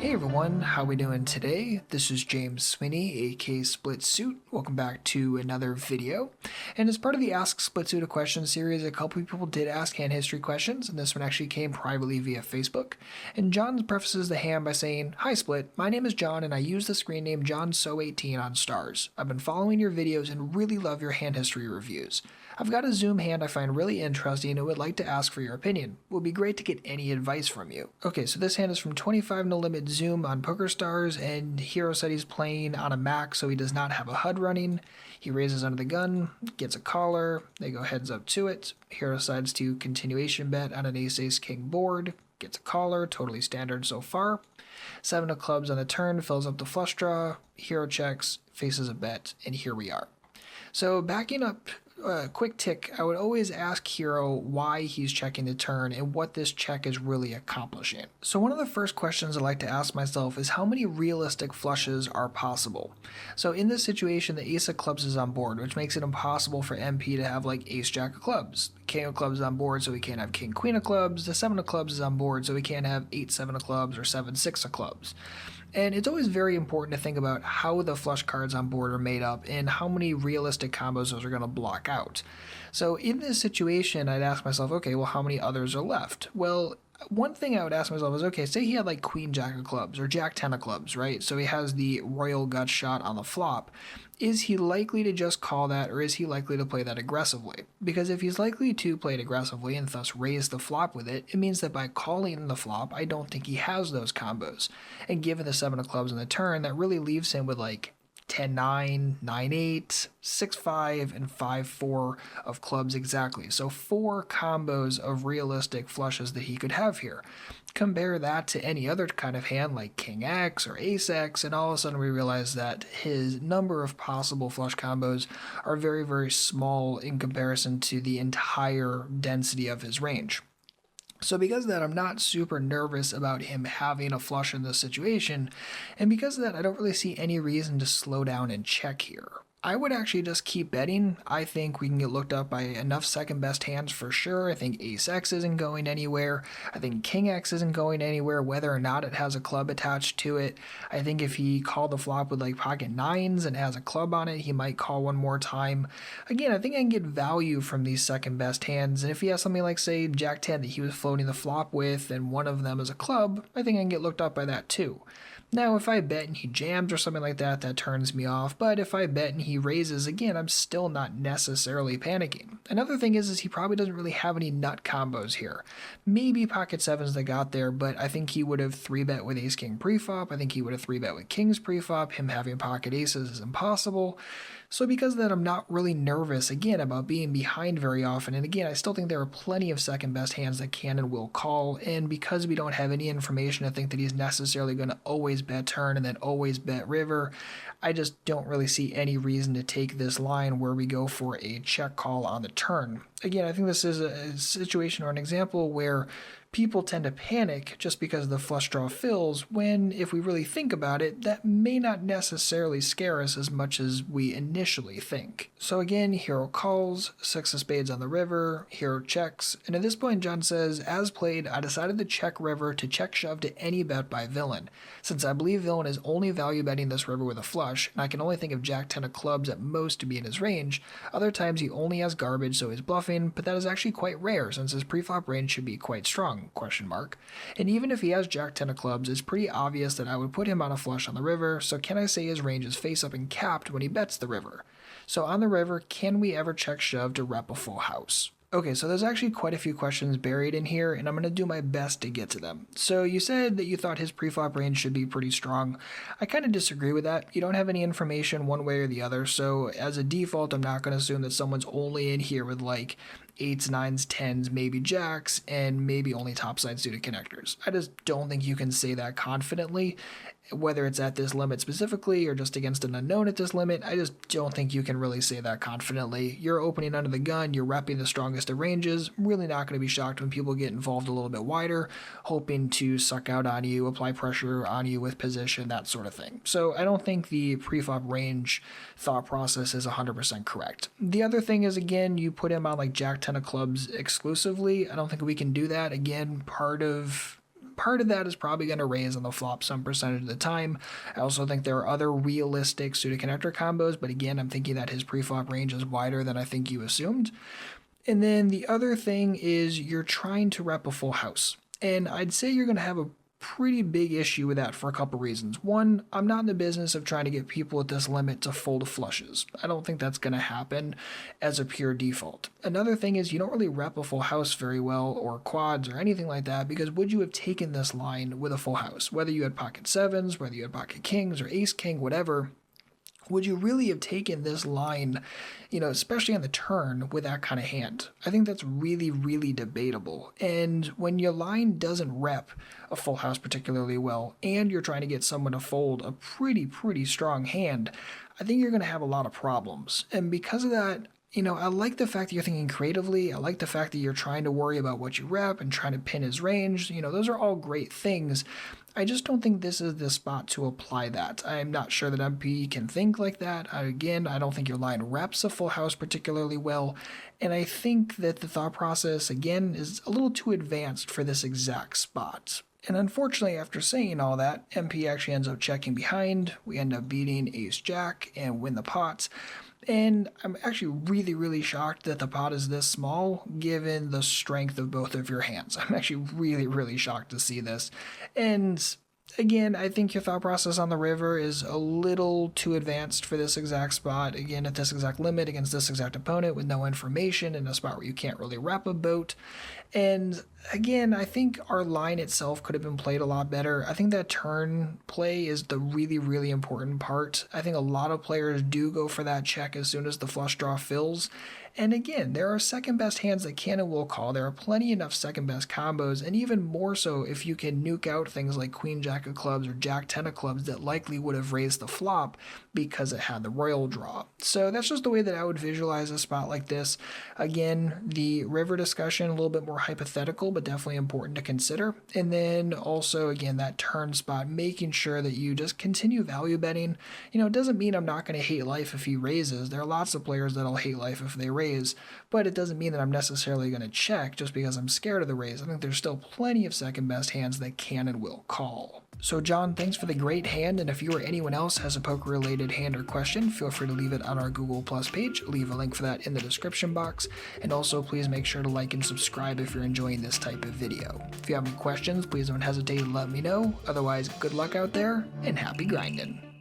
Hey everyone, how we doing today? This is James Sweeney, aka SplitSuit. Welcome back to another video. And as part of the Ask SplitSuit a Question series, a couple people did ask hand history questions, and this one actually came privately via Facebook. And John prefaces the hand by saying, "Hi Split, my name is John and I use the screen name JohnSo18 on Stars. I've been following your videos and really love your hand history reviews. I've got a Zoom hand I find really interesting and would like to ask for your opinion. It would be great to get any advice from you." Okay, so this hand is from 25 No Limit Zoom on PokerStars, and Hero said he's playing on a Mac, so he does not have a HUD running. He raises under the gun, gets a caller, they go heads up to it. Hero decides to continuation bet on an ace king board, gets a caller, totally standard so far. 7 of clubs on the turn, fills up the flush draw, Hero checks, faces a bet, and here we are. So backing up a quick tick, I would always ask Hero why he's checking the turn and what this check is really accomplishing. So one of the first questions I like to ask myself is how many realistic flushes are possible? So in this situation, the ace of clubs is on board, which makes it impossible for MP to have like ace jack of clubs. King of clubs is on board, so we can't have king queen of clubs. The 7 of clubs is on board, so we can't have 8 7 of clubs or 7 6 of clubs. And it's always very important to think about how the flush cards on board are made up and how many realistic combos those are going to block out. So in this situation, I'd ask myself, okay, well, how many others are left? Well, one thing I would ask myself is, okay, say he had like queen jack of clubs or jack 10 of clubs, right? So he has the royal gut shot on the flop. Is he likely to just call that, or is he likely to play that aggressively? Because if he's likely to play it aggressively and thus raise the flop with it, it means that by calling the flop, I don't think he has those combos. And given the 7 of clubs on the turn, that really leaves him with like 10-9, 9-8, 6-5, and 5-4 of clubs exactly. So 4 combos of realistic flushes that he could have here. Compare that to any other kind of hand like King X or Ace X, and all of a sudden we realize that his number of possible flush combos are very, very small in comparison to the entire density of his range. So because of that, I'm not super nervous about him having a flush in this situation, and because of that, I don't really see any reason to slow down and check here. I would actually just keep betting. I think we can get looked up by enough second best hands for sure. I think Ace X isn't going anywhere. I think King X isn't going anywhere, whether or not it has a club attached to it. I think if he called the flop with like pocket nines and has a club on it, he might call one more time. Again, I think I can get value from these second best hands. And if he has something like, say, Jack 10 that he was floating the flop with and one of them is a club, I think I can get looked up by that too. Now, if I bet and he jams or something like that, that turns me off. But if I bet and he raises, again, I'm still not necessarily panicking. Another thing is he probably doesn't really have any nut combos here. Maybe pocket sevens that got there, but I think he would have 3-bet with ace king preflop. I think he would have 3-bet with kings preflop. Him having pocket aces is impossible. So because of that, I'm not really nervous, again, about being behind very often. And again, I still think there are plenty of second best hands that can and will call. And because we don't have any information to think that he's necessarily going to always bet turn and then always bet river, I just don't really see any reason to take this line where we go for a check call on the turn. Again, I think this is a situation or an example where people tend to panic just because the flush draw fills, when if we really think about it, that may not necessarily scare us as much as we initially think. So again, Hero calls, 6 of spades on the river, Hero checks, and at this point John says, as played, I decided to check river to check shove to any bet by villain. Since I believe villain is only value betting this river with a flush, and I can only think of Jack 10 of clubs at most to be in his range, other times he only has garbage so he's bluffing, but that is actually quite rare since his preflop range should be quite strong. And even if he has Jack 10 of clubs, it's pretty obvious that I would put him on a flush on the river, so can I say his range is face up and capped when he bets the river? So on the river, can we ever check shove to rep a full house? Okay, so there's actually quite a few questions buried in here, and I'm going to do my best to get to them. So you said that you thought his preflop range should be pretty strong. I kind of disagree with that. You don't have any information one way or the other, so as a default, I'm not going to assume that someone's only in here with like 8s, 9s, 10s, maybe jacks, and maybe only topside suited connectors. I just don't think you can say that confidently, whether it's at this limit specifically or just against an unknown at this limit. I just don't think you can really say that confidently. You're opening under the gun, you're repping the strongest of ranges. Really not going to be shocked when people get involved a little bit wider, hoping to suck out on you, apply pressure on you with position, that sort of thing. So I don't think the preflop range thought process is 100% correct. The other thing is, again, you put him on like Jack 10 of clubs exclusively. I don't think we can do that. Again, part of part of that is probably going to raise on the flop some percentage of the time. I also think there are other realistic suited connector combos, but again, I'm thinking that his pre-flop range is wider than I think you assumed. And then the other thing is you're trying to rep a full house. And I'd say you're going to have a pretty big issue with that for a couple reasons. One, I'm not in the business of trying to get people at this limit to fold flushes. I don't think that's going to happen as a pure default. Another thing is you don't really rep a full house very well, or quads or anything like that, because would you have taken this line with a full house? Whether you had pocket sevens, whether you had pocket kings or ace king, whatever, would you really have taken this line, especially on the turn with that kind of hand? I think that's really, really debatable. And when your line doesn't rep a full house particularly well, and you're trying to get someone to fold a pretty strong hand, I think you're going to have a lot of problems. And because of that, I like the fact that you're thinking creatively. I like the fact that you're trying to worry about what you rep and trying to pin his range. Those are all great things. I just don't think this is the spot to apply that. I'm not sure that MP can think like that. Again, I don't think your line reps a full house particularly well. And I think that the thought process, again, is a little too advanced for this exact spot. And unfortunately, after saying all that, MP actually ends up checking behind. We end up beating ace-jack and win the pot. And I'm actually really shocked that the pot is this small, given the strength of both of your hands. I'm actually really shocked to see this. And again, I think your thought process on the river is a little too advanced for this exact spot. Again, at this exact limit against this exact opponent with no information in a spot where you can't really rep a boat. And again, I think our line itself could have been played a lot better. I think that turn play is the really important part. I think a lot of players do go for that check as soon as the flush draw fills. And again, there are second best hands that can and will call. There are plenty enough second best combos, and even more so if you can nuke out things like queen jack of clubs or jack 10 of clubs that likely would have raised the flop because it had the royal draw. So that's just the way that I would visualize a spot like this. Again, the river discussion, a little bit more hypothetical, but definitely important to consider. And then also, again, that turn spot, making sure that you just continue value betting. It doesn't mean I'm not going to hate life if he raises. There are lots of players that'll hate life if they raise, but it doesn't mean that I'm necessarily going to check just because I'm scared of the raise. I think there's still plenty of second best hands that can and will call. So John, thanks for the great hand, and if you or anyone else has a poker-related hand or question, feel free to leave it on our Google Plus page. Leave a link for that in the description box, and also please make sure to like and subscribe if you're enjoying this type of video. If you have any questions, please don't hesitate to let me know. Otherwise, good luck out there, and happy grinding.